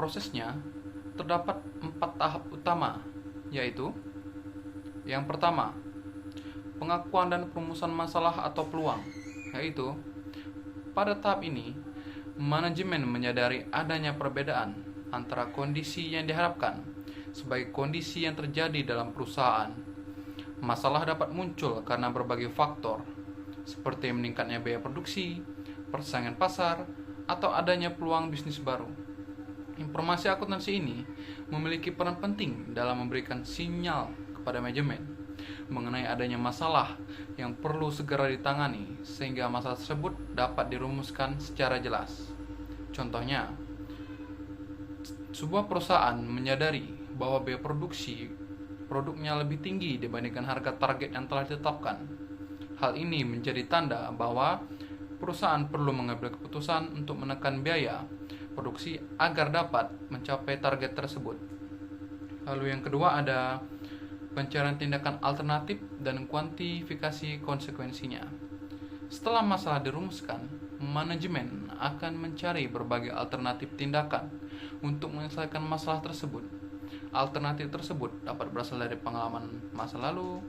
prosesnya terdapat 4 tahap utama, yaitu yang pertama, pengakuan dan perumusan masalah atau peluang, yaitu pada tahap ini manajemen menyadari adanya perbedaan antara kondisi yang diharapkan sebagai kondisi yang terjadi dalam perusahaan. Masalah dapat muncul karena berbagai faktor, seperti meningkatnya biaya produksi, persaingan pasar, atau adanya peluang bisnis baru. Informasi akuntansi ini memiliki peran penting dalam memberikan sinyal kepada manajemen mengenai adanya masalah yang perlu segera ditangani sehingga masalah tersebut dapat dirumuskan secara jelas. Contohnya, sebuah perusahaan menyadari bahwa biaya produksi produknya lebih tinggi dibandingkan harga target yang telah ditetapkan. Hal ini menjadi tanda bahwa perusahaan perlu mengambil keputusan untuk menekan biaya produksi agar dapat mencapai target tersebut. Lalu yang kedua ada pencarian tindakan alternatif dan kuantifikasi konsekuensinya. Setelah masalah dirumuskan, manajemen akan mencari berbagai alternatif tindakan untuk menyelesaikan masalah tersebut. Alternatif tersebut dapat berasal dari pengalaman masa lalu,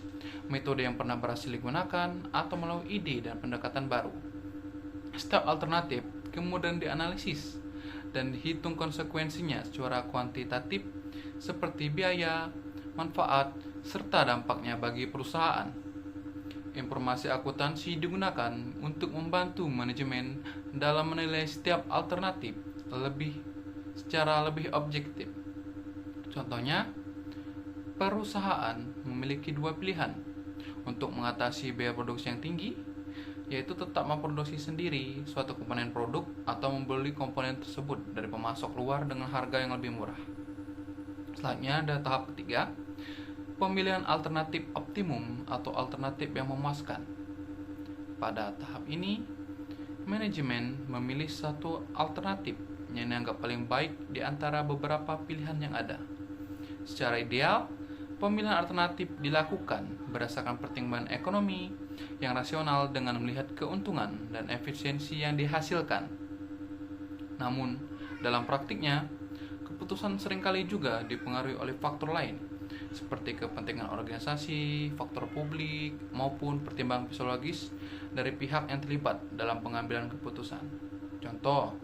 metode yang pernah berhasil digunakan, atau melalui ide dan pendekatan baru. Setiap alternatif kemudian dianalisis dan dihitung konsekuensinya secara kuantitatif seperti biaya, manfaat, serta dampaknya bagi perusahaan. Informasi akuntansi digunakan untuk membantu manajemen dalam menilai setiap alternatif secara lebih objektif. Contohnya, perusahaan memiliki dua pilihan untuk mengatasi biaya produksi yang tinggi, yaitu tetap memproduksi sendiri suatu komponen produk atau membeli komponen tersebut dari pemasok luar dengan harga yang lebih murah. Selanjutnya ada tahap ketiga, pemilihan alternatif optimum atau alternatif yang memuaskan. Pada tahap ini, manajemen memilih satu alternatif yang dianggap paling baik di antara beberapa pilihan yang ada. Secara ideal, pemilihan alternatif dilakukan berdasarkan pertimbangan ekonomi yang rasional dengan melihat keuntungan dan efisiensi yang dihasilkan. Namun, dalam praktiknya, keputusan seringkali juga dipengaruhi oleh faktor lain, seperti kepentingan organisasi, faktor publik, maupun pertimbangan psikologis dari pihak yang terlibat dalam pengambilan keputusan. Contoh,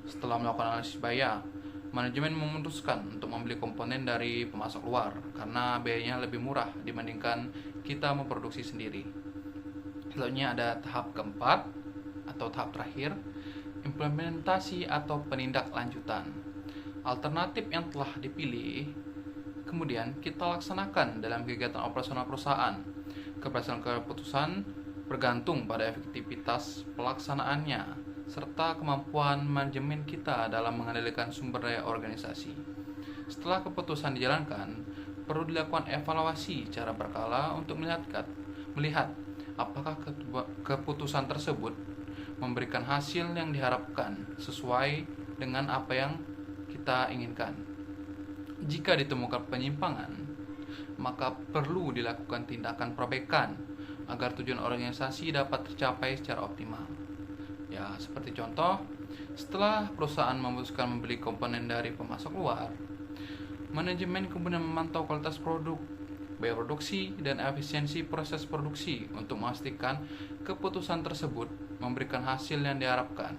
setelah melakukan analisis biaya, manajemen memutuskan untuk membeli komponen dari pemasok luar karena biayanya lebih murah dibandingkan kita memproduksi sendiri. Selanjutnya ada tahap keempat atau tahap terakhir, implementasi atau penindaklanjutan. Alternatif yang telah dipilih kemudian kita laksanakan dalam kegiatan operasional perusahaan. Keberhasilan keputusan bergantung pada efektivitas pelaksanaannya serta kemampuan manajemen kita dalam mengendalikan sumber daya organisasi. Setelah keputusan dijalankan, perlu dilakukan evaluasi secara berkala untuk melihat apakah keputusan tersebut memberikan hasil yang diharapkan sesuai dengan apa yang kita inginkan. Jika ditemukan penyimpangan, maka perlu dilakukan tindakan perbaikan agar tujuan organisasi dapat tercapai secara optimal. Ya, seperti contoh, setelah perusahaan memutuskan membeli komponen dari pemasok luar, manajemen kemudian memantau kualitas produk, biaya produksi, dan efisiensi proses produksi untuk memastikan keputusan tersebut memberikan hasil yang diharapkan.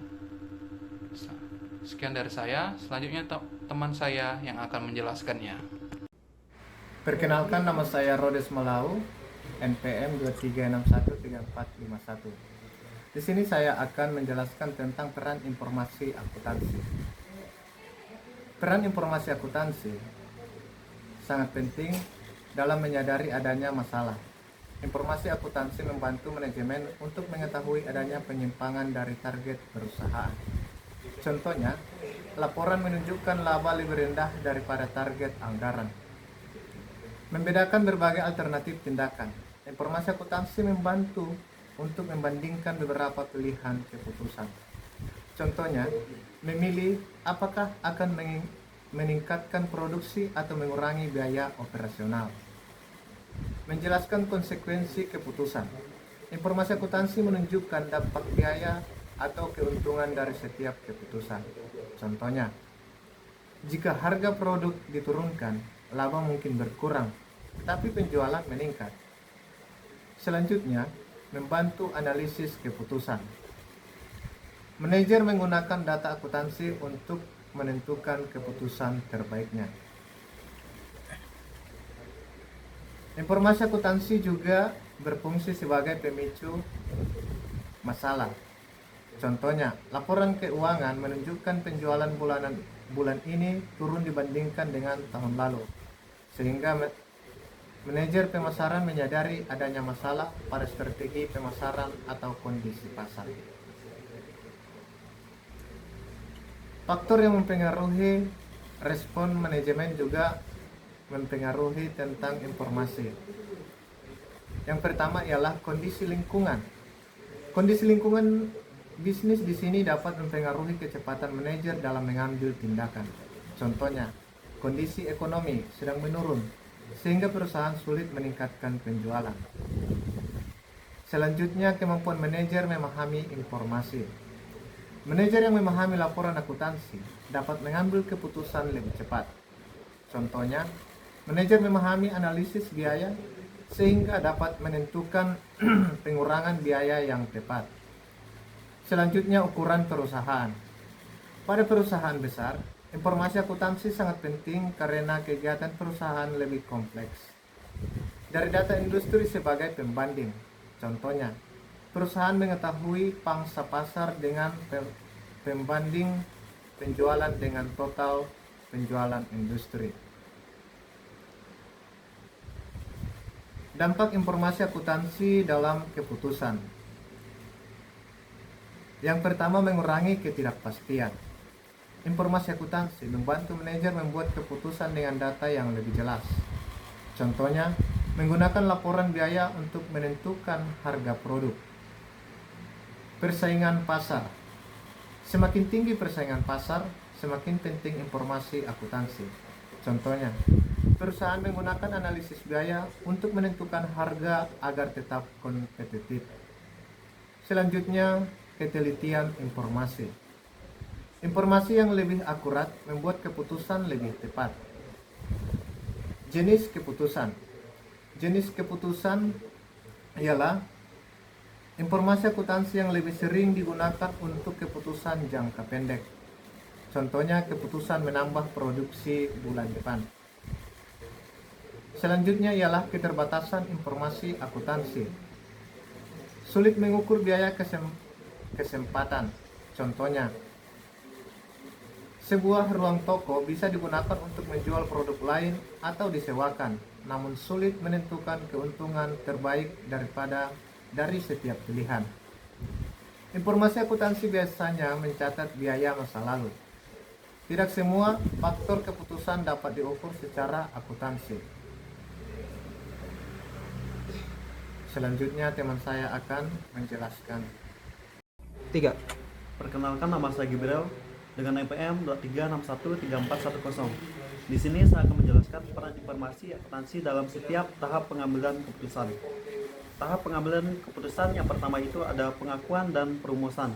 Sekian dari saya, selanjutnya teman saya yang akan menjelaskannya. Perkenalkan, nama saya Rhodes Malau, NPM 23613451. Di sini saya akan menjelaskan tentang peran informasi akuntansi. Peran informasi akuntansi sangat penting dalam menyadari adanya masalah. Informasi akuntansi membantu manajemen untuk mengetahui adanya penyimpangan dari target perusahaan. Contohnya, laporan menunjukkan laba lebih rendah daripada target anggaran. Membedakan berbagai alternatif tindakan. Informasi akuntansi membantu untuk membandingkan beberapa pilihan keputusan. Contohnya, memilih apakah akan meningkatkan produksi atau mengurangi biaya operasional. Menjelaskan konsekuensi keputusan. Informasi akuntansi menunjukkan dampak biaya atau keuntungan dari setiap keputusan. Contohnya, Jika harga produk diturunkan, laba mungkin berkurang, tapi penjualan meningkat. Selanjutnya, membantu analisis keputusan. Manajer menggunakan data akuntansi untuk menentukan keputusan terbaiknya. Informasi akuntansi juga berfungsi sebagai pemicu masalah. Contohnya, laporan keuangan menunjukkan penjualan bulan ini turun dibandingkan dengan tahun lalu, sehingga manajer pemasaran menyadari adanya masalah pada strategi pemasaran atau kondisi pasar. Faktor yang mempengaruhi respon manajemen juga mempengaruhi tentang informasi. Yang pertama ialah kondisi lingkungan. Kondisi lingkungan bisnis di sini dapat mempengaruhi kecepatan manajer dalam mengambil tindakan. Contohnya, kondisi ekonomi sedang menurun, sehingga perusahaan sulit meningkatkan penjualan. Selanjutnya, kemampuan manajer memahami informasi. Manajer yang memahami laporan akuntansi dapat mengambil keputusan lebih cepat. Contohnya, manajer memahami analisis biaya sehingga dapat menentukan pengurangan biaya yang tepat. Selanjutnya, ukuran perusahaan. Pada perusahaan besar, informasi akuntansi sangat penting karena kegiatan perusahaan lebih kompleks. Dari data industri sebagai pembanding, contohnya, perusahaan mengetahui pangsa pasar dengan pembanding penjualan dengan total penjualan industri. Dampak informasi akuntansi dalam keputusan. Yang pertama, mengurangi ketidakpastian. Informasi akuntansi membantu manajer membuat keputusan dengan data yang lebih jelas. Contohnya, menggunakan laporan biaya untuk menentukan harga produk. Persaingan pasar. Semakin tinggi persaingan pasar, semakin penting informasi akuntansi. Contohnya, perusahaan menggunakan analisis biaya untuk menentukan harga agar tetap kompetitif. Selanjutnya, ketelitian informasi. Informasi yang lebih akurat membuat keputusan lebih tepat. Jenis keputusan. Jenis keputusan ialah informasi akuntansi yang lebih sering digunakan untuk keputusan jangka pendek. Contohnya, keputusan menambah produksi bulan depan. Selanjutnya ialah keterbatasan informasi akuntansi. Sulit mengukur biaya kesempatan. Contohnya, sebuah ruang toko bisa digunakan untuk menjual produk lain atau disewakan, namun sulit menentukan keuntungan terbaik dari setiap pilihan. Informasi akuntansi biasanya mencatat biaya masa lalu. Tidak semua faktor keputusan dapat diukur secara akuntansi. Selanjutnya teman saya akan menjelaskan. 3. Perkenalkan, nama saya Gibril dengan NPM 23613410. Di sini saya akan menjelaskan peran informasi akuntansi dalam setiap tahap pengambilan keputusan. Tahap pengambilan keputusan yang pertama itu ada pengakuan dan perumusan.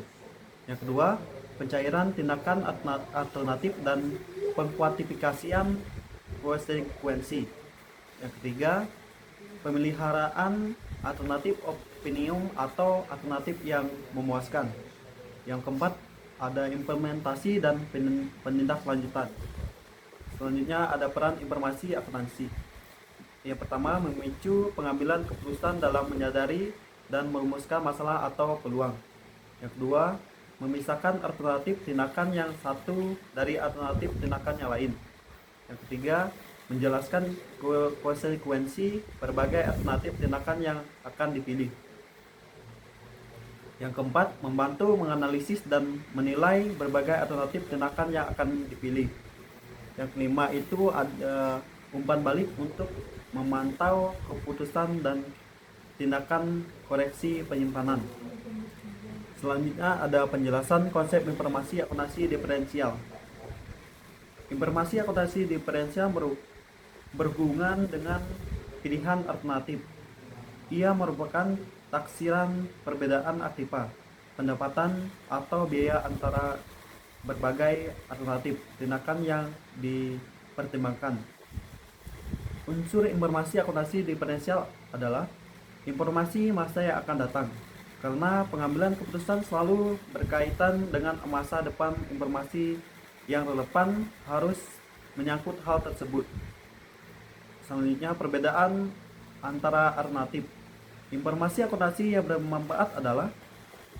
Yang kedua, pencairan tindakan alternatif dan pengkuantifikasian konsekuensi. Yang ketiga, pemeliharaan alternatif opinium atau alternatif yang memuaskan. Yang keempat, ada implementasi dan penindaklanjutan. Selanjutnya ada peran informasi akuntansi. Yang pertama, memicu pengambilan keputusan dalam menyadari dan merumuskan masalah atau peluang. Yang kedua, memisahkan alternatif tindakan yang satu dari alternatif tindakan yang lain. Yang ketiga, menjelaskan konsekuensi berbagai alternatif tindakan yang akan dipilih. Yang keempat, membantu menganalisis dan menilai berbagai alternatif tindakan yang akan dipilih. Yang kelima itu ada umpan balik untuk memantau keputusan dan tindakan koreksi penyimpanan. Selanjutnya ada penjelasan konsep informasi akuntansi diferensial. Informasi akuntansi diferensial berhubungan dengan pilihan alternatif. Ia merupakan taksiran perbedaan aktiva, pendapatan atau biaya antara berbagai alternatif tindakan yang dipertimbangkan. Unsur informasi akuntansi diferensial adalah informasi masa yang akan datang, karena pengambilan keputusan selalu berkaitan dengan masa depan. Informasi yang relevan harus menyangkut hal tersebut. Selanjutnya, perbedaan antara alternatif. Informasi akuntansi yang bermanfaat adalah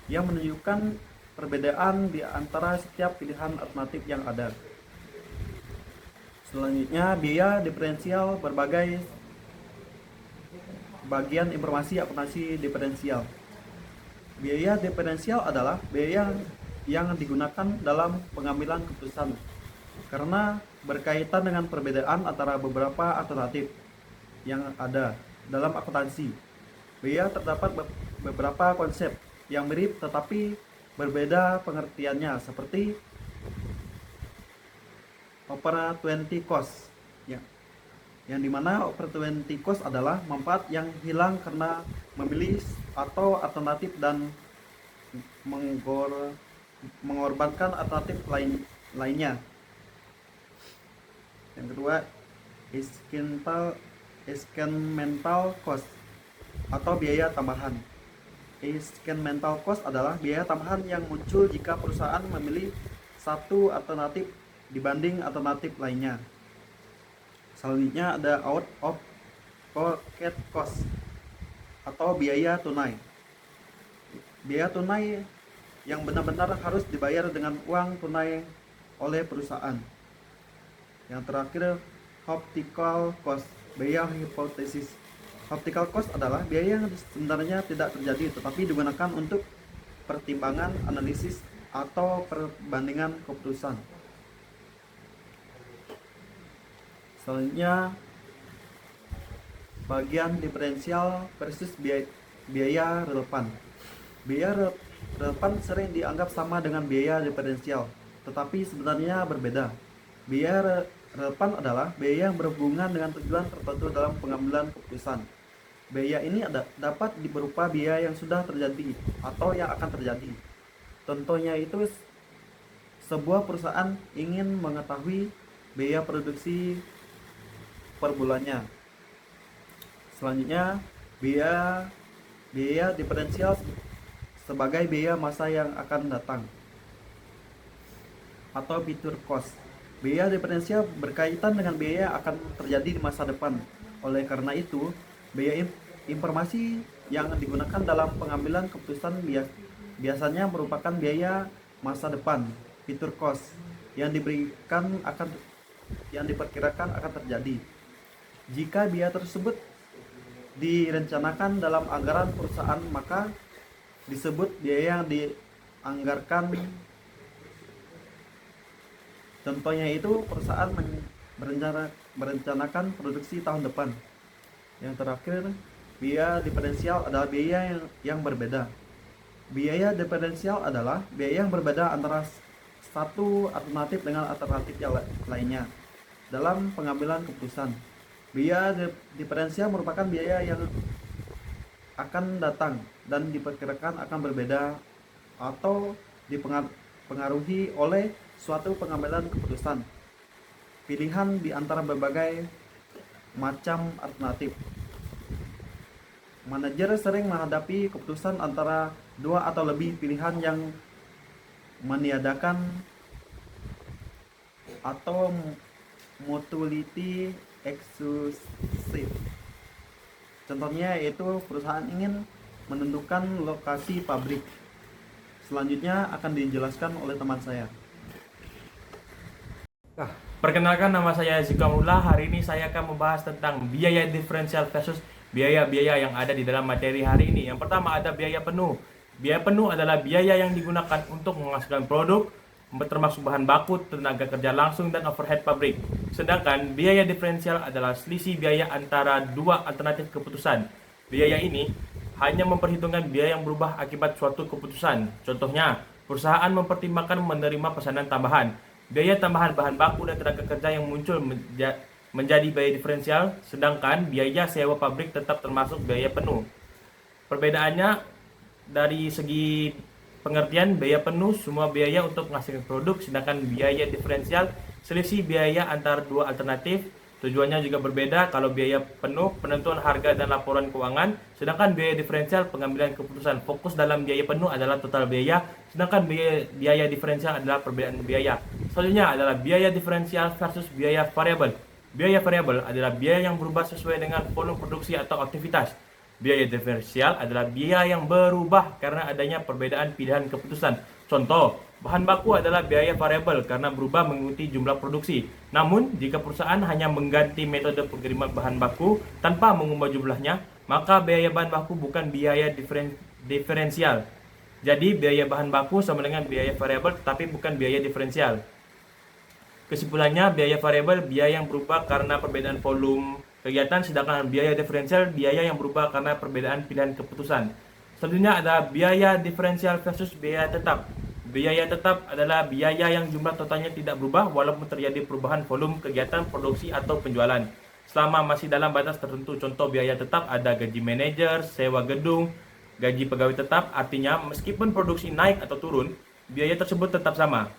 yang menunjukkan perbedaan di antara setiap pilihan alternatif yang ada. Selanjutnya, biaya diferensial berbagai bagian informasi akuntansi diferensial. Biaya diferensial adalah biaya yang digunakan dalam pengambilan keputusan karena berkaitan dengan perbedaan antara beberapa alternatif yang ada dalam akuntansi. Biaya terdapat beberapa konsep yang mirip tetapi berbeda pengertiannya, seperti opportunity cost, yang dimana opportunity cost adalah manfaat yang hilang karena memilih atau alternatif dan mengorbankan alternatif lainnya. Yang kedua, incremental cost atau biaya tambahan. Incremental cost adalah biaya tambahan yang muncul jika perusahaan memilih satu alternatif dibanding alternatif lainnya. Selanjutnya ada out of pocket cost atau biaya tunai. Biaya tunai yang benar-benar harus dibayar dengan uang tunai oleh perusahaan. Yang terakhir, optical cost, biaya hipotesis. Optical cost adalah biaya yang sebenarnya tidak terjadi tetapi digunakan untuk pertimbangan analisis atau perbandingan keputusan. Selanjutnya, bagian diferensial versus biaya relevan. Biaya relevan sering dianggap sama dengan biaya diferensial, tetapi sebenarnya berbeda. Biaya relevan adalah biaya yang berhubungan dengan tujuan tertentu dalam pengambilan keputusan. Biaya ini dapat berupa biaya yang sudah terjadi atau yang akan terjadi. Contohnya itu, sebuah perusahaan ingin mengetahui biaya produksi per bulannya. Selanjutnya, biaya diferensial sebagai biaya masa yang akan datang atau future cost. Biaya diferensial berkaitan dengan biaya yang akan terjadi di masa depan. Oleh karena itu, biaya informasi yang digunakan dalam pengambilan keputusan biasanya merupakan biaya masa depan, future cost, yang diperkirakan akan terjadi. Jika biaya tersebut direncanakan dalam anggaran perusahaan, maka disebut biaya yang dianggarkan. Contohnya itu, perusahaan merencanakan produksi tahun depan. Yang terakhir, biaya diferensial adalah biaya yang berbeda. Biaya diferensial adalah biaya yang berbeda antara satu alternatif dengan alternatif yang lainnya dalam pengambilan keputusan. Biaya diferensial merupakan biaya yang akan datang dan diperkirakan akan berbeda atau dipengaruhi oleh suatu pengambilan keputusan pilihan di antara berbagai macam alternatif. Manajer sering menghadapi keputusan antara dua atau lebih pilihan yang meniadakan atau mutuality exclusive. Contohnya yaitu perusahaan ingin menentukan lokasi pabrik. Selanjutnya akan dijelaskan oleh teman saya. Perkenalkan, nama saya Zikamullah. Hari ini saya akan membahas tentang biaya diferensial versus biaya-biaya yang ada di dalam materi hari ini. Yang pertama ada biaya penuh. Biaya penuh adalah biaya yang digunakan untuk menghasilkan produk, termasuk bahan baku, tenaga kerja langsung, dan overhead pabrik. Sedangkan biaya diferensial adalah selisih biaya antara dua alternatif keputusan. Biaya ini hanya memperhitungkan biaya yang berubah akibat suatu keputusan. Contohnya, perusahaan mempertimbangkan menerima pesanan tambahan. Biaya tambahan bahan baku dan tenaga kerja yang muncul menjadi biaya diferensial, sedangkan biaya sewa pabrik tetap termasuk biaya penuh. Perbedaannya dari segi pengertian biaya penuh semua biaya untuk menghasilkan produk, sedangkan biaya diferensial selisih biaya antara dua alternatif. Tujuannya juga berbeda. Kalau biaya penuh penentuan harga dan laporan keuangan, sedangkan biaya diferensial pengambilan keputusan. Fokus dalam biaya penuh adalah total biaya, sedangkan biaya diferensial adalah perbedaan biaya. Selanjutnya adalah biaya diferensial versus biaya variabel. Biaya variabel adalah biaya yang berubah sesuai dengan volume produksi atau aktivitas. Biaya diferensial adalah biaya yang berubah karena adanya perbedaan pilihan keputusan. Contoh, bahan baku adalah biaya variabel karena berubah mengikuti jumlah produksi. Namun, jika perusahaan hanya mengganti metode pengiriman bahan baku tanpa mengubah jumlahnya, maka biaya bahan baku bukan biaya diferensial. Jadi, biaya bahan baku sama dengan biaya variabel tetapi bukan biaya diferensial. Kesimpulannya, biaya variabel biaya yang berubah karena perbedaan volume kegiatan, sedangkan biaya diferensial biaya yang berubah karena perbedaan pilihan keputusan. Selanjutnya ada biaya diferensial versus biaya tetap. Biaya tetap adalah biaya yang jumlah totalnya tidak berubah walaupun terjadi perubahan volume kegiatan, produksi atau penjualan. Selama masih dalam batas tertentu. Contoh biaya tetap ada gaji manajer, sewa gedung, gaji pegawai tetap. Artinya meskipun produksi naik atau turun, biaya tersebut tetap sama.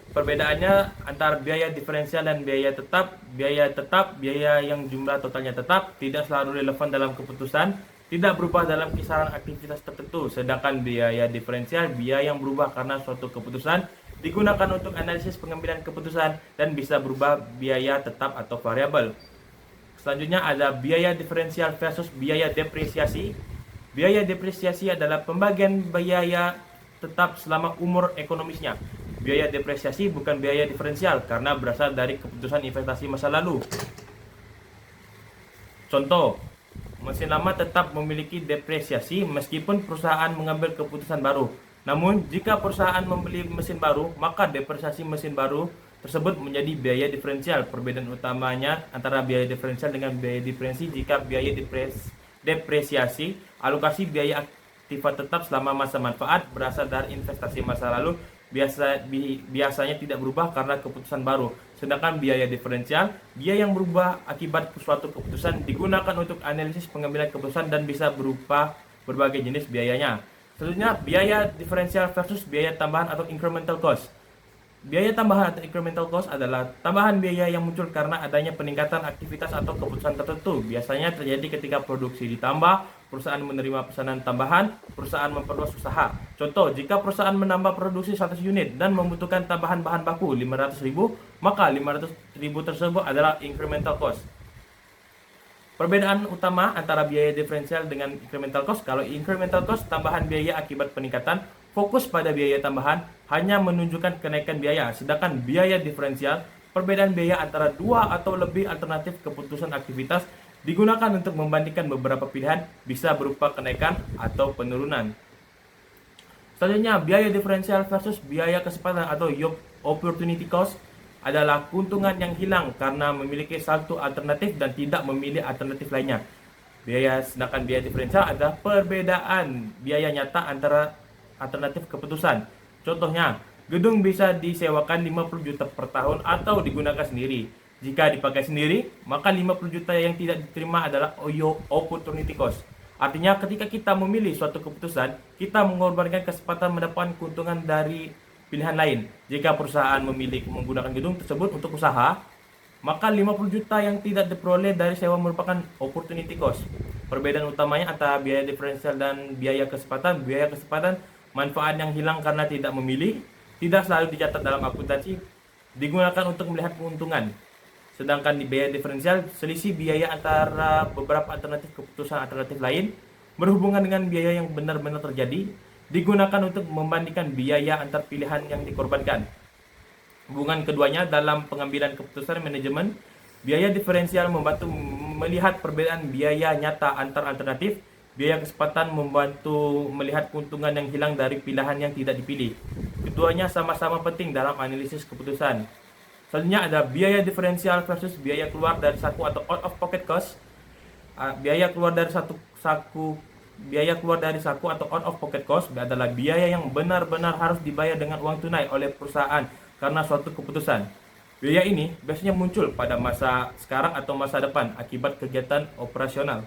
Perbedaannya antara biaya diferensial dan biaya tetap, biaya yang jumlah totalnya tetap, tidak selalu relevan dalam keputusan, tidak berubah dalam kisaran aktivitas tertentu, sedangkan biaya diferensial biaya yang berubah karena suatu keputusan digunakan untuk analisis pengambilan keputusan dan bisa berubah biaya tetap atau variabel. Selanjutnya ada biaya diferensial versus biaya depresiasi. Biaya depresiasi adalah pembagian biaya tetap selama umur ekonomisnya. Biaya depresiasi bukan biaya diferensial karena berasal dari keputusan investasi masa lalu. Contoh, mesin lama tetap memiliki depresiasi meskipun perusahaan mengambil keputusan baru. Namun, jika perusahaan membeli mesin baru, maka depresiasi mesin baru tersebut menjadi biaya diferensial. Perbedaan utamanya antara biaya diferensial dengan biaya diferensi, jika biaya depresiasi, alokasi biaya aktiva tetap selama masa manfaat berasal dari investasi masa lalu, biasanya tidak berubah karena keputusan baru. Sedangkan biaya diferensial, biaya yang berubah akibat suatu keputusan digunakan untuk analisis pengambilan keputusan dan bisa berupa berbagai jenis biayanya. Selanjutnya, biaya diferensial versus biaya tambahan atau incremental cost. Biaya tambahan atau incremental cost adalah tambahan biaya yang muncul karena adanya peningkatan aktivitas atau keputusan tertentu. Biasanya terjadi ketika produksi ditambah, perusahaan menerima pesanan tambahan, perusahaan memperluas usaha. Contoh, jika perusahaan menambah produksi 100 unit dan membutuhkan tambahan bahan baku 500.000, maka 500.000 tersebut adalah incremental cost. Perbedaan utama antara biaya diferensial dengan incremental cost, kalau incremental cost tambahan biaya akibat peningkatan, fokus pada biaya tambahan hanya menunjukkan kenaikan biaya, sedangkan biaya diferensial perbedaan biaya antara dua atau lebih alternatif keputusan aktivitas digunakan untuk membandingkan beberapa pilihan, bisa berupa kenaikan atau penurunan. Selanjutnya, biaya diferensial versus biaya kesempatan atau opportunity cost adalah keuntungan yang hilang karena memiliki satu alternatif dan tidak memilih alternatif lainnya. Sedangkan biaya diferensial adalah perbedaan biaya nyata antara alternatif keputusan. Contohnya, gedung bisa disewakan 50 juta per tahun atau digunakan sendiri. Jika dipakai sendiri, maka 50 juta yang tidak diterima adalah opportunity cost. Artinya ketika kita memilih suatu keputusan, kita mengorbankan kesempatan mendapatkan keuntungan dari pilihan lain. Jika perusahaan memilih menggunakan gedung tersebut untuk usaha, maka 50 juta yang tidak diperoleh dari sewa merupakan opportunity cost. Perbedaan utamanya antara biaya diferensial dan biaya kesempatan manfaat yang hilang karena tidak memilih, tidak selalu dicatat dalam akuntansi, digunakan untuk melihat keuntungan. Sedangkan di biaya diferensial, selisih biaya antara beberapa alternatif keputusan alternatif lain berhubungan dengan biaya yang benar-benar terjadi, digunakan untuk membandingkan biaya antar pilihan yang dikorbankan. Hubungan keduanya dalam pengambilan keputusan manajemen, biaya diferensial membantu melihat perbedaan biaya nyata antar alternatif, biaya kesempatan membantu melihat keuntungan yang hilang dari pilihan yang tidak dipilih. Keduanya sama-sama penting dalam analisis keputusan. Selanjutnya ada biaya diferensial versus biaya keluar dari saku atau out of pocket cost. Biaya keluar dari saku atau out of pocket cost adalah biaya yang benar-benar harus dibayar dengan uang tunai oleh perusahaan karena suatu keputusan. Biaya ini biasanya muncul pada masa sekarang atau masa depan akibat kegiatan operasional.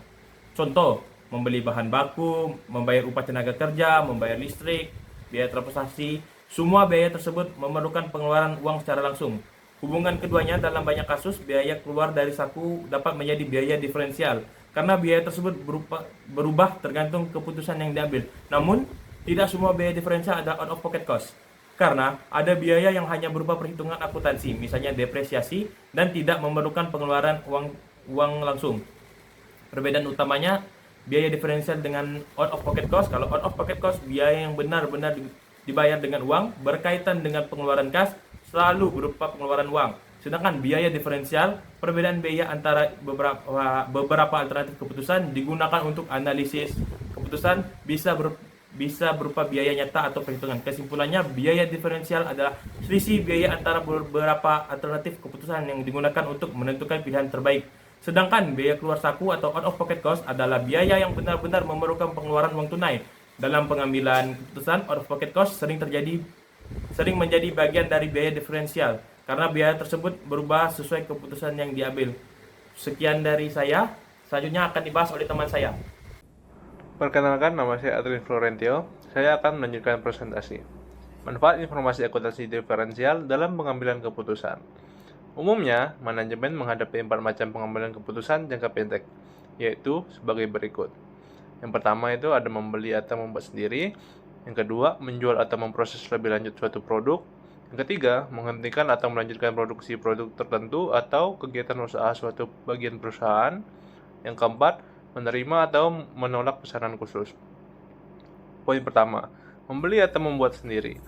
Contoh, membeli bahan baku, membayar upah tenaga kerja, membayar listrik, biaya transportasi. Semua biaya tersebut memerlukan pengeluaran uang secara langsung. Hubungan keduanya dalam banyak kasus, biaya keluar dari saku dapat menjadi biaya diferensial karena biaya tersebut berubah tergantung keputusan yang diambil. Namun, tidak semua biaya diferensial adalah out of pocket cost. Karena ada biaya yang hanya berupa perhitungan akuntansi, misalnya depresiasi, dan tidak memerlukan pengeluaran uang langsung. Perbedaan utamanya biaya diferensial dengan out of pocket cost. Kalau out of pocket cost, biaya yang benar-benar dibayar dengan uang, berkaitan dengan pengeluaran kas, selalu berupa pengeluaran uang. Sedangkan biaya diferensial, perbedaan biaya antara beberapa alternatif keputusan digunakan untuk analisis keputusan bisa berupa biaya nyata atau perhitungan. Kesimpulannya, biaya diferensial adalah selisih biaya antara beberapa alternatif keputusan yang digunakan untuk menentukan pilihan terbaik. Sedangkan biaya keluar saku atau out of pocket cost adalah biaya yang benar-benar memerlukan pengeluaran uang tunai. Dalam pengambilan keputusan, out of pocket cost sering menjadi bagian dari biaya diferensial karena biaya tersebut berubah sesuai keputusan yang diambil. Sekian dari saya, selanjutnya akan dibahas oleh teman saya. Perkenalkan, nama saya Adrian Florentio. Saya akan melanjutkan presentasi. Manfaat informasi akuntansi diferensial dalam pengambilan keputusan. Umumnya, manajemen menghadapi 4 macam pengambilan keputusan jangka pendek, yaitu sebagai berikut. Yang pertama itu ada membeli atau membuat sendiri. Yang kedua, menjual atau memproses lebih lanjut suatu produk. Yang ketiga, menghentikan atau melanjutkan produksi produk tertentu atau kegiatan usaha suatu bagian perusahaan. Yang keempat, menerima atau menolak pesanan khusus. Poin pertama, membeli atau membuat sendiri.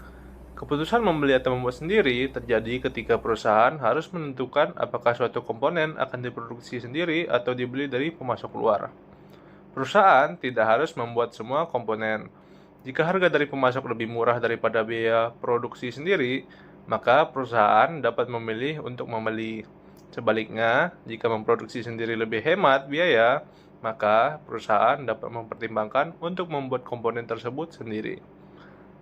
Keputusan membeli atau membuat sendiri terjadi ketika perusahaan harus menentukan apakah suatu komponen akan diproduksi sendiri atau dibeli dari pemasok luar. Perusahaan tidak harus membuat semua komponen. Jika harga dari pemasok lebih murah daripada biaya produksi sendiri, maka perusahaan dapat memilih untuk membeli. Sebaliknya, jika memproduksi sendiri lebih hemat biaya, maka perusahaan dapat mempertimbangkan untuk membuat komponen tersebut sendiri.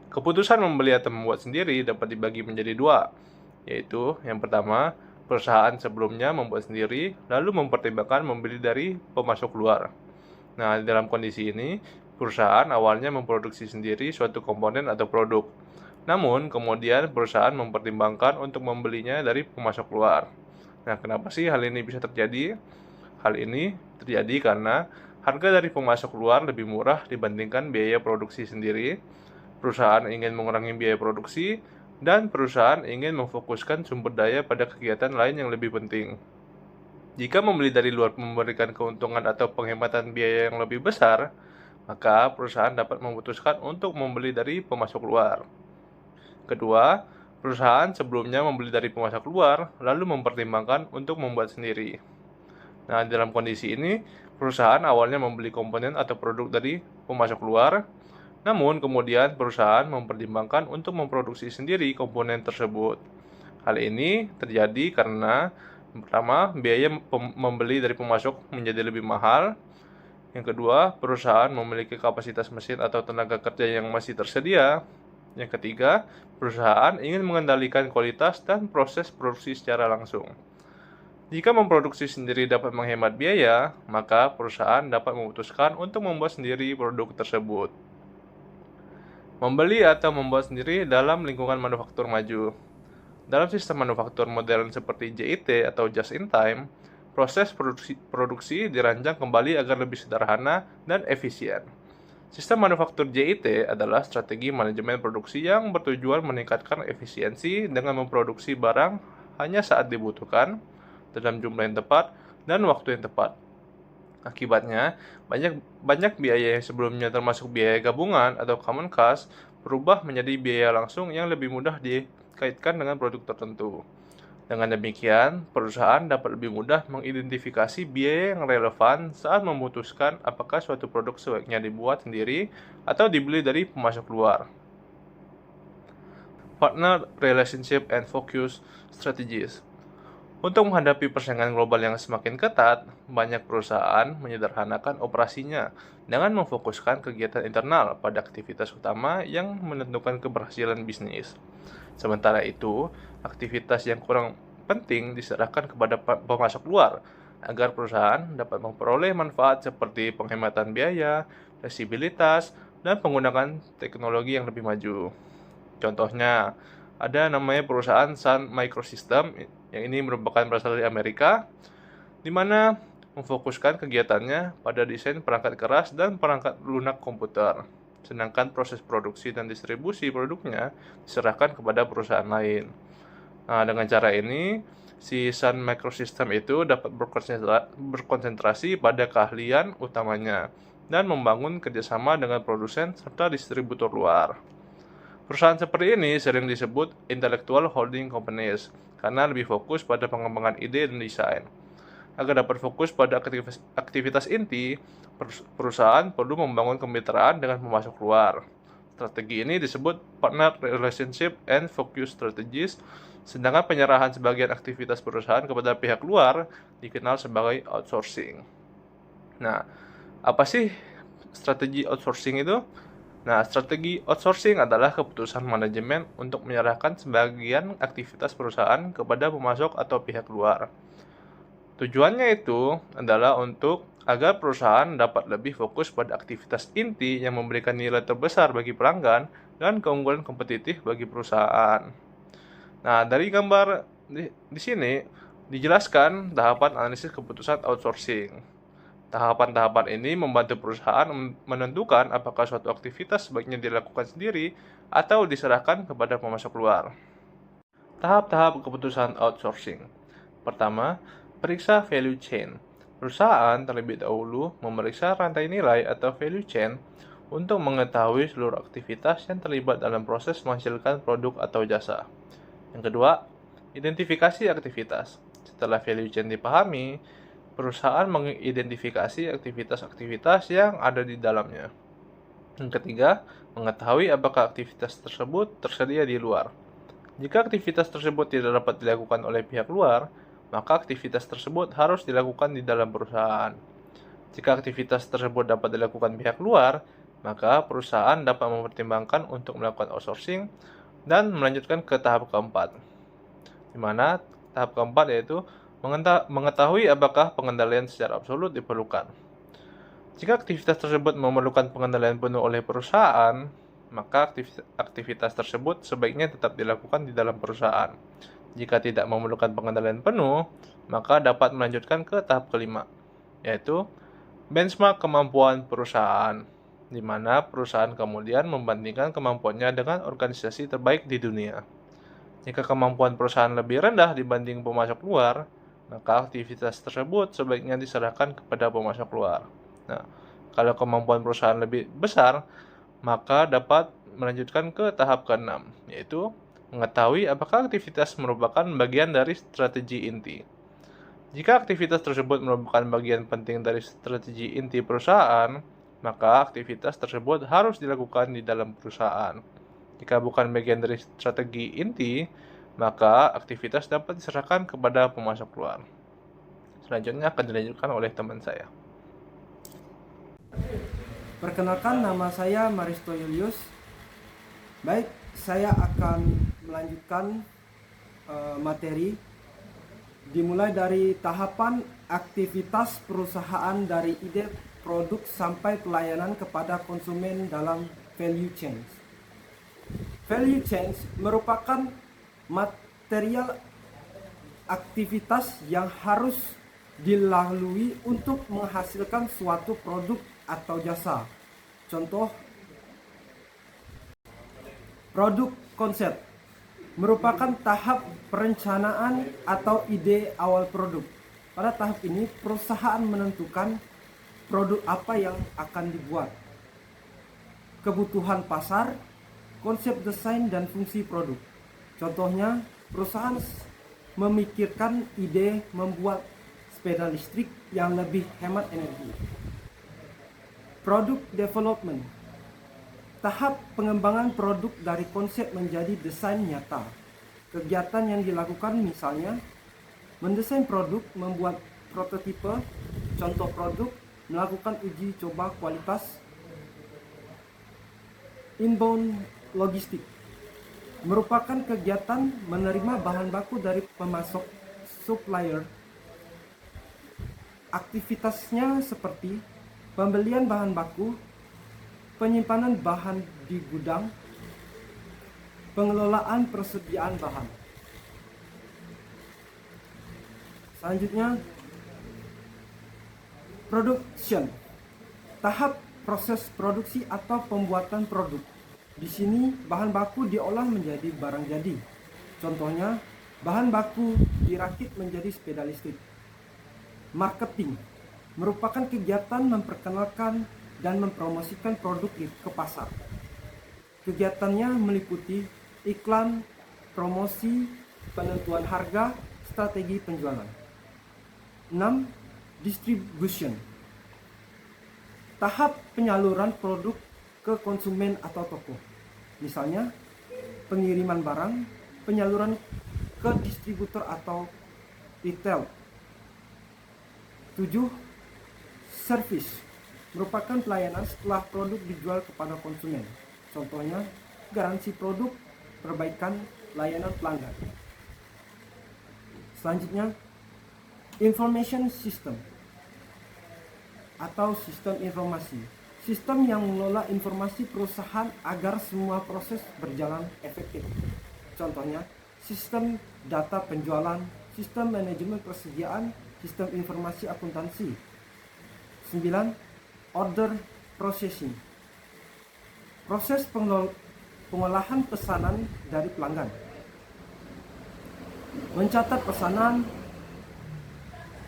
Keputusan membeli atau membuat sendiri dapat dibagi menjadi 2, yaitu yang pertama, perusahaan sebelumnya membuat sendiri, lalu mempertimbangkan membeli dari pemasok luar. Nah, dalam kondisi ini, perusahaan awalnya memproduksi sendiri suatu komponen atau produk. Namun, kemudian perusahaan mempertimbangkan untuk membelinya dari pemasok luar. Nah, kenapa sih hal ini bisa terjadi? Hal ini terjadi karena harga dari pemasok luar lebih murah dibandingkan biaya produksi sendiri. Perusahaan ingin mengurangi biaya produksi, dan perusahaan ingin memfokuskan sumber daya pada kegiatan lain yang lebih penting. Jika membeli dari luar memberikan keuntungan atau penghematan biaya yang lebih besar, maka perusahaan dapat memutuskan untuk membeli dari pemasok luar. Kedua, perusahaan sebelumnya membeli dari pemasok luar, lalu mempertimbangkan untuk membuat sendiri. Nah, dalam kondisi ini, perusahaan awalnya membeli komponen atau produk dari pemasok luar, namun kemudian perusahaan mempertimbangkan untuk memproduksi sendiri komponen tersebut. Hal ini terjadi karena yang pertama, biaya membeli dari pemasok menjadi lebih mahal. Yang kedua, perusahaan memiliki kapasitas mesin atau tenaga kerja yang masih tersedia. Yang ketiga, perusahaan ingin mengendalikan kualitas dan proses produksi secara langsung. Jika memproduksi sendiri dapat menghemat biaya, maka perusahaan dapat memutuskan untuk membuat sendiri produk tersebut. Membeli atau membuat sendiri dalam lingkungan manufaktur maju. Dalam sistem manufaktur modern seperti JIT atau Just in Time, proses produksi dirancang kembali agar lebih sederhana dan efisien. Sistem manufaktur JIT adalah strategi manajemen produksi yang bertujuan meningkatkan efisiensi dengan memproduksi barang hanya saat dibutuhkan, dalam jumlah yang tepat, dan waktu yang tepat. Akibatnya, banyak biaya yang sebelumnya termasuk biaya gabungan atau common cost berubah menjadi biaya langsung yang lebih mudah dikaitkan dengan produk tertentu. Dengan demikian, perusahaan dapat lebih mudah mengidentifikasi biaya yang relevan saat memutuskan apakah suatu produk sebaiknya dibuat sendiri atau dibeli dari pemasok luar. Partner Relationship and Focus Strategies. Untuk menghadapi persaingan global yang semakin ketat, banyak perusahaan menyederhanakan operasinya dengan memfokuskan kegiatan internal pada aktivitas utama yang menentukan keberhasilan bisnis. Sementara itu, aktivitas yang kurang penting diserahkan kepada pemasok luar. agar perusahaan dapat memperoleh manfaat seperti penghematan biaya, fleksibilitas, dan penggunaan teknologi yang lebih maju. Contohnya, ada namanya perusahaan Sun Microsystem, yang ini merupakan berasal dari Amerika, di mana memfokuskan kegiatannya pada desain perangkat keras dan perangkat lunak komputer, sedangkan proses produksi dan distribusi produknya diserahkan kepada perusahaan lain. Nah, dengan cara ini, si Sun Microsystem itu dapat berkonsentrasi pada keahlian utamanya dan membangun kerjasama dengan produsen serta distributor luar. Perusahaan seperti ini sering disebut intellectual holding companies karena lebih fokus pada pengembangan ide dan desain. Agar dapat fokus pada aktivitas inti, perusahaan perlu membangun kemitraan dengan pemasok luar. Strategi ini disebut partner relationship and focus strategies, sedangkan penyerahan sebagian aktivitas perusahaan kepada pihak luar dikenal sebagai outsourcing. Nah, apa sih strategi outsourcing itu? Nah, strategi outsourcing adalah keputusan manajemen untuk menyerahkan sebagian aktivitas perusahaan kepada pemasok atau pihak luar. Tujuannya itu adalah agar perusahaan dapat lebih fokus pada aktivitas inti yang memberikan nilai terbesar bagi pelanggan dan keunggulan kompetitif bagi perusahaan. Nah, dari gambar di sini dijelaskan tahapan analisis keputusan outsourcing. Tahapan-tahapan ini membantu perusahaan menentukan apakah suatu aktivitas sebaiknya dilakukan sendiri atau diserahkan kepada pemasok luar. Tahap-tahap keputusan outsourcing. Pertama, periksa value chain. Perusahaan terlebih dahulu memeriksa rantai nilai atau value chain untuk mengetahui seluruh aktivitas yang terlibat dalam proses menghasilkan produk atau jasa. Yang kedua, identifikasi aktivitas. Setelah value chain dipahami, perusahaan mengidentifikasi aktivitas-aktivitas yang ada di dalamnya. Yang ketiga, mengetahui apakah aktivitas tersebut tersedia di luar. Jika aktivitas tersebut tidak dapat dilakukan oleh pihak luar, maka aktivitas tersebut harus dilakukan di dalam perusahaan. Jika aktivitas tersebut dapat dilakukan pihak luar, maka perusahaan dapat mempertimbangkan untuk melakukan outsourcing dan melanjutkan ke tahap keempat. Di mana tahap keempat yaitu mengetahui apakah pengendalian secara absolut diperlukan. Jika aktivitas tersebut memerlukan pengendalian penuh oleh perusahaan, maka aktivitas tersebut sebaiknya tetap dilakukan di dalam perusahaan. Jika tidak memerlukan pengendalian penuh, maka dapat melanjutkan ke tahap kelima, yaitu benchmark kemampuan perusahaan, di mana perusahaan kemudian membandingkan kemampuannya dengan organisasi terbaik di dunia. Jika kemampuan perusahaan lebih rendah dibanding pemasok luar, maka aktivitas tersebut sebaiknya diserahkan kepada pemasok luar. Nah, kalau kemampuan perusahaan lebih besar, maka dapat melanjutkan ke tahap ke-6, yaitu mengetahui apakah aktivitas merupakan bagian dari strategi inti. Jika aktivitas tersebut merupakan bagian penting dari strategi inti perusahaan, maka aktivitas tersebut harus dilakukan di dalam perusahaan. Jika bukan bagian dari strategi inti, maka aktivitas dapat diserahkan kepada pemasok luar. Selanjutnya akan dilanjutkan oleh teman saya. Perkenalkan, nama saya Maristo Julius. Baik, saya akan melanjutkan materi dimulai dari tahapan aktivitas perusahaan dari ide produk sampai pelayanan kepada konsumen dalam value chain. Value chain merupakan material aktivitas yang harus dilalui untuk menghasilkan suatu produk atau jasa. Contoh, produk konsep merupakan tahap perencanaan atau ide awal produk. Pada tahap ini, perusahaan menentukan produk apa yang akan dibuat, kebutuhan pasar, konsep desain, dan fungsi produk. Contohnya, perusahaan memikirkan ide membuat sepeda listrik yang lebih hemat energi. Product development, tahap pengembangan produk dari konsep menjadi desain nyata. Kegiatan yang dilakukan misalnya mendesain produk, membuat prototipe, contoh produk, melakukan uji coba kualitas. Inbound logistik merupakan kegiatan menerima bahan baku dari pemasok supplier. Aktivitasnya seperti pembelian bahan baku, penyimpanan bahan di gudang, pengelolaan persediaan bahan. Selanjutnya, production. Tahap proses produksi atau pembuatan produk. Di sini bahan baku diolah menjadi barang jadi. Contohnya, bahan baku dirakit menjadi sepeda listrik. Marketing merupakan kegiatan memperkenalkan dan mempromosikan produk ke pasar. Kegiatannya meliputi iklan, promosi, penentuan harga, strategi penjualan. 6. Distribution. Tahap penyaluran produk ke konsumen atau toko. Misalnya, pengiriman barang, penyaluran ke distributor atau retail. 7. Service merupakan pelayanan setelah produk dijual kepada konsumen. Contohnya, garansi produk, perbaikan, layanan pelanggan. Selanjutnya, information system atau sistem informasi. Sistem yang mengelola informasi perusahaan agar semua proses berjalan efektif. Contohnya, sistem data penjualan, sistem manajemen persediaan, sistem informasi akuntansi. 9. Order processing. Proses pengolahan pesanan dari pelanggan. Mencatat pesanan,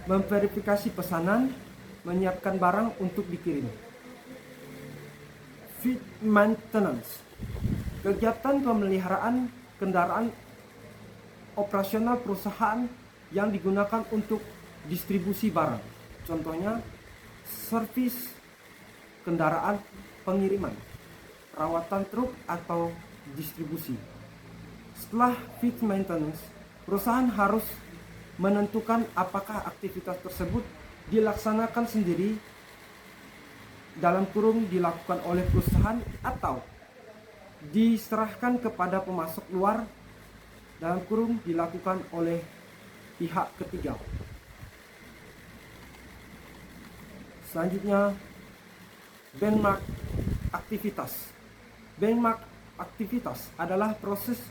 memverifikasi pesanan, menyiapkan barang untuk dikirim. Fleet maintenance. Kegiatan pemeliharaan kendaraan operasional perusahaan yang digunakan untuk distribusi barang. Contohnya, servis kendaraan pengiriman, perawatan truk atau distribusi. Setelah fleet maintenance, perusahaan harus menentukan apakah aktivitas tersebut dilaksanakan sendiri dalam kurung dilakukan oleh perusahaan atau diserahkan kepada pemasok luar dalam kurung dilakukan oleh pihak ketiga. Selanjutnya, benchmark aktivitas. Benchmark aktivitas adalah proses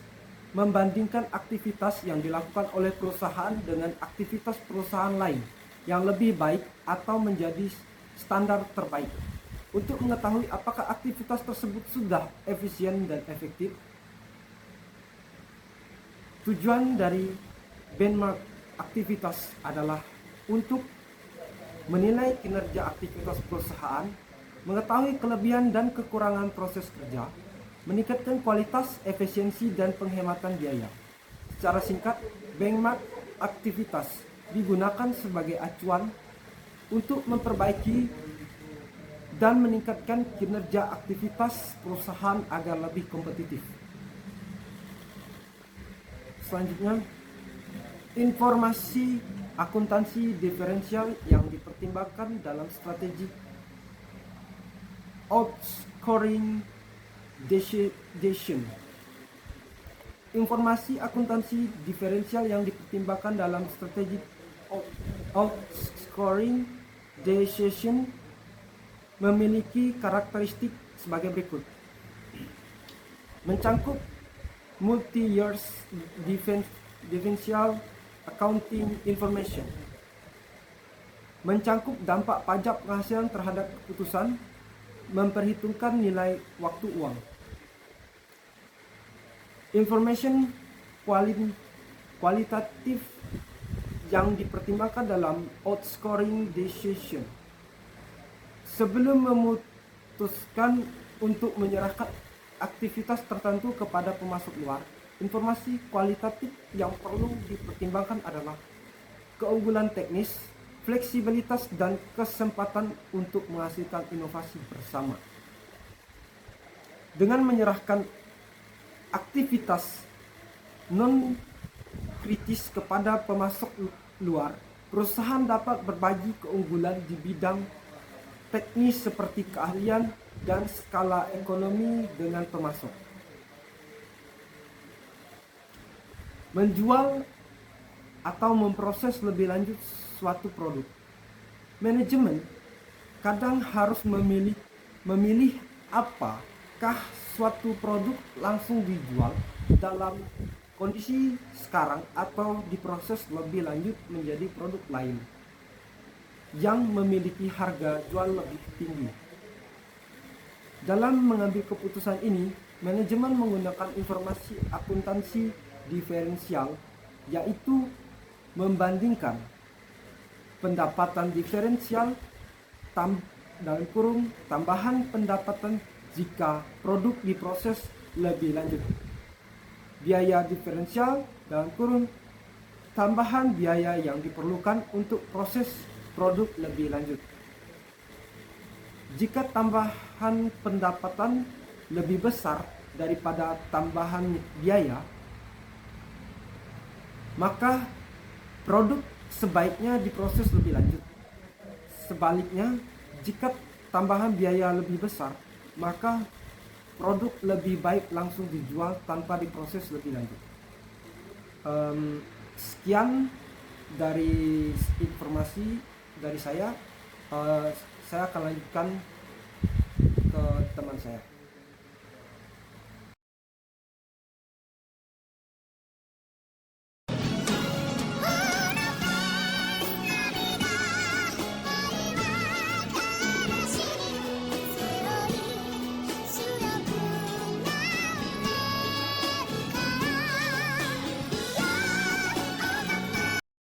membandingkan aktivitas yang dilakukan oleh perusahaan dengan aktivitas perusahaan lain yang lebih baik atau menjadi standar terbaik. Untuk mengetahui apakah aktivitas tersebut sudah efisien dan efektif, tujuan dari benchmark aktivitas adalah untuk menilai kinerja aktivitas perusahaan, mengetahui kelebihan dan kekurangan proses kerja, meningkatkan kualitas, efisiensi, dan penghematan biaya. Secara singkat, benchmark aktivitas digunakan sebagai acuan untuk memperbaiki dan meningkatkan kinerja aktivitas perusahaan agar lebih kompetitif. Selanjutnya, informasi akuntansi diferensial yang dipertimbangkan dalam strategi outscoring decision. Informasi akuntansi diferensial yang dipertimbangkan dalam strategi outscoring decision memiliki karakteristik sebagai berikut. Mencangkup multi-years differential accounting information. Mencangkup dampak pajak penghasilan terhadap keputusan, memperhitungkan nilai waktu uang. Information kualitatif yang dipertimbangkan dalam outscoring decision. Sebelum memutuskan untuk menyerahkan aktivitas tertentu kepada pemasok luar, informasi kualitatif yang perlu dipertimbangkan adalah keunggulan teknis, fleksibilitas, dan kesempatan untuk menghasilkan inovasi bersama. Dengan menyerahkan aktivitas non-kritis kepada pemasok luar, perusahaan dapat berbagi keunggulan di bidang teknis seperti keahlian dan skala ekonomi dengan pemasok. Menjual atau memproses lebih lanjut suatu produk. manajemen kadang harus memilih apakah suatu produk langsung dijual dalam kondisi sekarang atau diproses lebih lanjut menjadi produk lain yang memiliki harga jual lebih tinggi. Dalam mengambil keputusan ini, manajemen menggunakan informasi akuntansi diferensial, yaitu membandingkan pendapatan diferensial dalam kurung tambahan pendapatan jika produk diproses lebih lanjut. Biaya diferensial dalam kurung tambahan biaya yang diperlukan untuk proses produk lebih lanjut. Jika tambahan pendapatan lebih besar daripada tambahan biaya, maka produk sebaiknya diproses lebih lanjut. Sebaliknya, jika tambahan biaya lebih besar, maka produk lebih baik langsung dijual tanpa diproses lebih lanjut. Sekian dari informasi dari saya. Saya akan lanjutkan